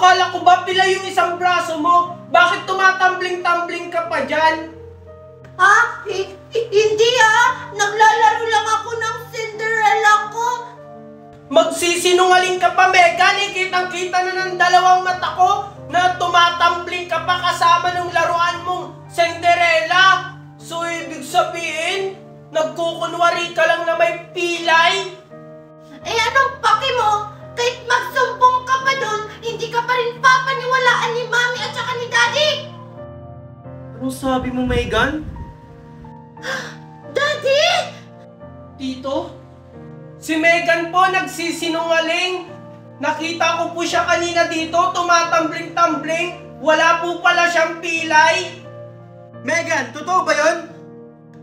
Akala ko ba pila yung isang braso mo? Bakit tumatambling-tambling ka pa dyan? Ha? Hindi naglalaro lang ako ng Cinderella ko. Magsisinungaling ka pa, Megan. Kitang-kita na ng dalawang mata ko na tumatambling ka pa kasama ng laruan mong Cinderella. So, ibig sabihin, nagkukunwari ka lang na may pilay? Eh, anong paki mo? Kahit magsumbong ka pa doon, hindi ka pa rin papaniwalaan ni Mami at saka ni Daddy. Anong sabi mo, Megan? Daddy! Tito? Si Megan po nagsisinungaling. Nakita ko po siya kanina dito, tumatambling-tambling. Wala po pala siyang pilay. Megan, totoo ba yun?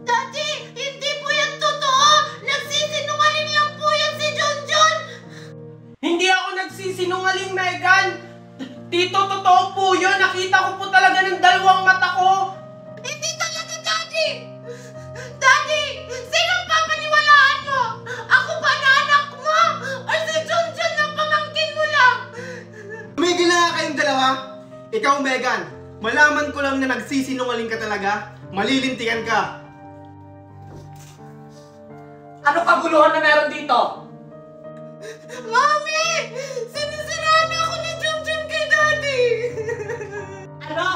Daddy! Hindi po yan totoo! Nagsisinungaling lang po yan si Junjun! Hindi ako nagsisinungaling, Megan. Tito, totoo po yun. Nakita ko po talaga ng dalawang mata ko. Hindi talaga, Daddy! Daddy! Sinong papaniwalaan mo? Ako ba na anak mo? O si Junjun na pamangkin mo lang? Tumigil na nga kayong dalawa. Ikaw, Megan, malaman ko lang na nagsisinungaling ka talaga. Malilintikan ka. Ano kaguluhan na meron dito? Mami! Sinisiraan ako ni Junjun kay Daddy! Ano?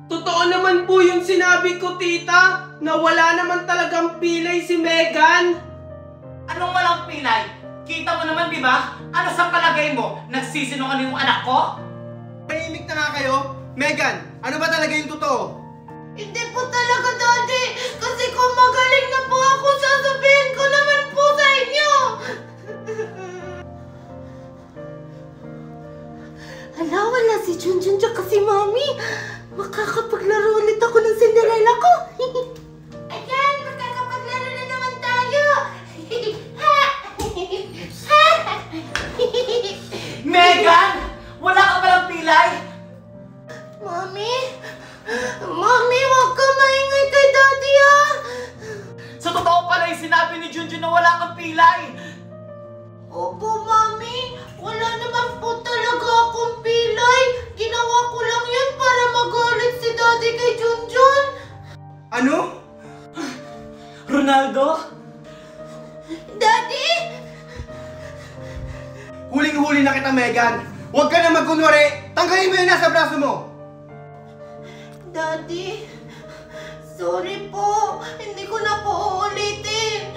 Totoo naman po yung sinabi ko, tita, na wala naman talagang pilay si Megan. Anong walang pilay? Kita mo naman, di ba? Ano sa palagay mo? Nagsisinungaling yung anak ko? Tahimik na nga kayo. Megan, ano ba talaga yung totoo? Hindi po talaga, Daddy! Kasi kung magaling na po ako, sasabihin ko naman po sa inyo! Hala, wala si Junjun tsaka si Mami. Makakapaglaro ulit ako ng Cinderella ko. Ayan, makakapaglaro na naman tayo. Megan! Wala ka palang pilay? Mami? Mami, huwag ka maingay kay Daddy, Sa totoo pala yung sinabi ni Junjun na wala kang pilay. Opo, Mami. Wala naman po talaga akong pilay. Ginawa ko lang yun para magalit si Daddy kay Junjun. Ano? Ronaldo? Daddy! Huling-huli na kita, Megan. Huwag ka na magkunwari. Tanggalin mo yung nasa braso mo. Daddy, sorry po. Hindi ko na po uulitin.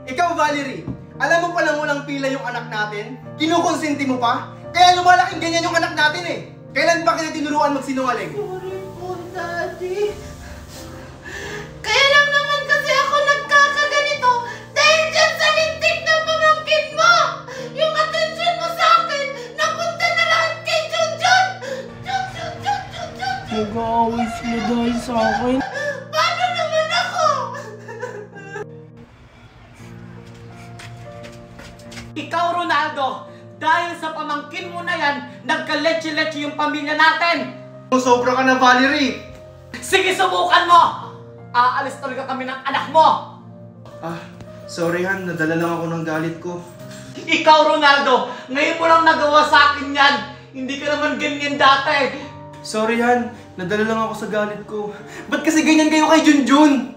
Ikaw, Valerie, alam mo palang walang pila yung anak natin? Kinukonsinti mo pa? Kaya lumalaking ganyan yung anak natin eh. Kailan ba kita tinuruan magsinungaling? Sorry po, Daddy. Kaya lang naman kasi ako nagkakaganito dahil dyan sa lintik na pamangkin mo. Yung atensyon mo sa akin, napunta na lahat kay Junjun. Junjun. Nag-aaway sila dahil sa akin. Paano naman ako? Ikaw, Ronaldo, dahil sa pamangkin mo na yan, nagka-leche-leche yung pamilya natin. Sobra ka na, Valerie. Sige, subukan mo! Aalis talaga kami ng anak mo! Sorry Han, nadala lang ako ng galit ko. Ikaw, Ronaldo, ngayon mo lang nagawa sa akin yan. Hindi ka naman ganyan dati. Sorry Han, nadala lang ako sa galit ko. Ba't kasi ganyan kayo kay Junjun?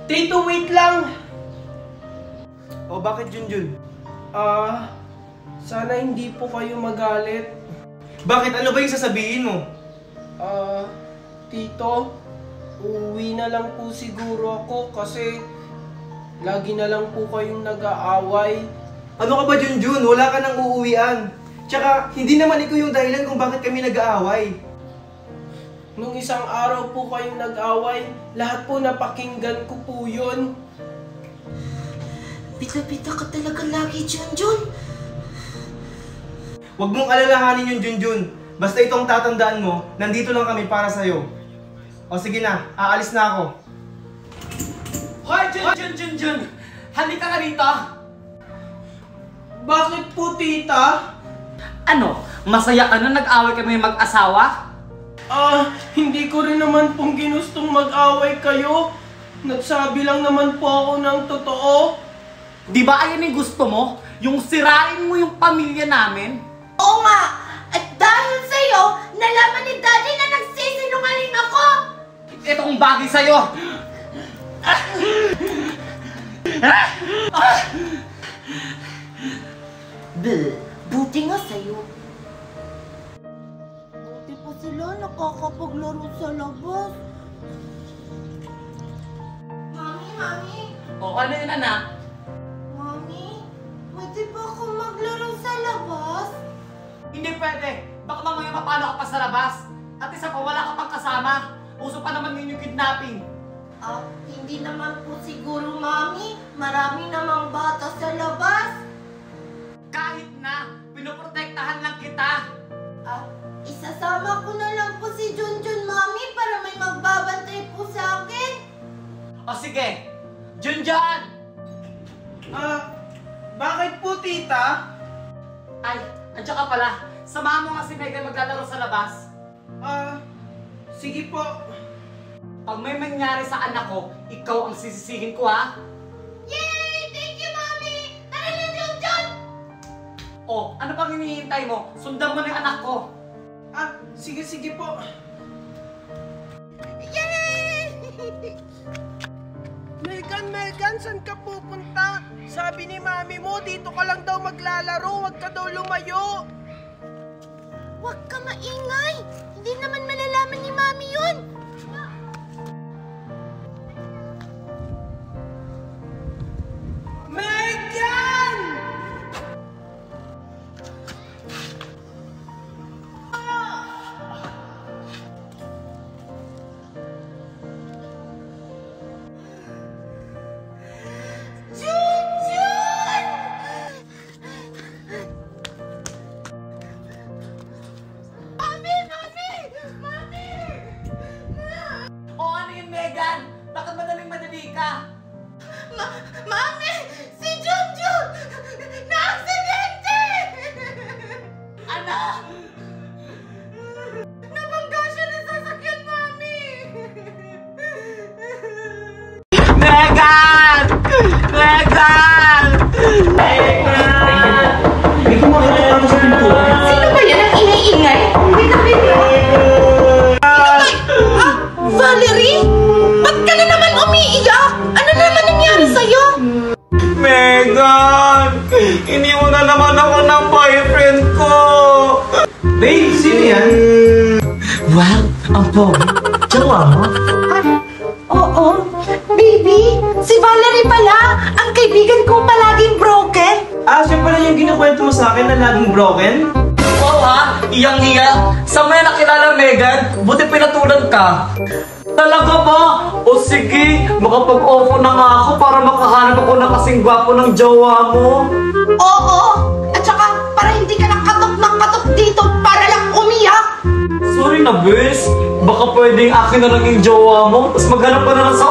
Tito, wait lang. O bakit Junjun? Sana hindi po kayo magalit. Bakit? Ano ba yung sasabihin mo? Tito, uuwi na lang po siguro ako kasi lagi na lang po kayong nag-aaway. Ano ka ba Junjun? Wala ka nang uuwian. Tsaka, hindi naman ikaw yung dahilan kung bakit kami nag-aaway. Nung isang araw po kayong nag-away, lahat po napakinggan ko po yun. Bita-bita ka talaga lagi, Junjun. Huwag mong alalahanin yung Junjun. Basta itong tatandaan mo, nandito lang kami para sa'yo. O sige na, aalis na ako. Hoy, Jun! Halika ka rito! Bakit po, tita? Ano? Masaya ka na nag-away kami mag-asawa? Hindi ko rin naman pong ginustong mag-away kayo. Nagsabi lang naman po ako ng totoo. Di ba ayan yung gusto mo? Yung sirain mo yung pamilya namin? Oo nga! At dahil sa'yo, nalaman ni Daddy na nagsisinungaling ako! Itong bagay sa'yo! Buti nga sa'yo. Buti pa sila nakakapaglaro sa labas. Mami! O, ano yun, anak? Mami, pwede ba ako maglaro sa labas? Hindi pwede. Baka mamaya mapano ka pa sa labas. At isa pa, wala ka pang kasama. Uso pa naman yun yung kidnapping. Hindi naman po siguro, Mami. Marami namang bata sa labas. Kahit na, pinoprotektahan lang kita. Isasama ko na lang po si Junjun, Mami, para may magbabantay po sa akin. O sige, Junjun! Bakit po, tita? Ay, andiyan ka pala. Samahan mo nga si Megan maglalaro sa labas. Sige po. Pag may mangyari sa anak ko, ikaw ang sisisihin ko, ha? Yay! Thank you, Mami! Tara na, Junjun! O, ano pang hinihintay mo? Sundan mo na yung anak ko. Sige po. Yay! Megan, saan ka pupunta? Sabi ni mami mo, dito ka lang daw maglalaro, huwag ka daw lumayo. Huwag ka maingay! Hindi naman malalaman ni Mami yun! Megan! Junjun! Mami! O, ano yun, Megan? Bakit madaling-madali ka? Mami! Si Junjun! Na-aksidente! Anak! Nabangga siya ng sasakyan, Mami! Megan! Megan! Sino ba yan ang ingay-ingay? Valerie? Ba't ka na naman umiiyak? Ano naman nangyari sa'yo? Megan! Iniwan na naman ako ng boyfriend ko! Babe, sino yan? Wow! Ang pogi! Jowa mo? Oo. Baby, si Valerie pala. Ang kaibigan ko palaging broken. Siya pala yung kinukwento mo sa akin na laging broken? Wow ha! Iyang-iya! Saan mo yan nakilala, Megan? Buti pinatulan ka! Talaga ba? O sige, makapag-offer na nga ako para makahanap ako ng kasing gwapo ng jowa mo. Oo. At saka, para hindi ka nakatok ng katok dito para lang umiyak. Sorry na, bes. Baka pwedeng akin na lang yung jowa mo, tapos maghanap ka na lang sa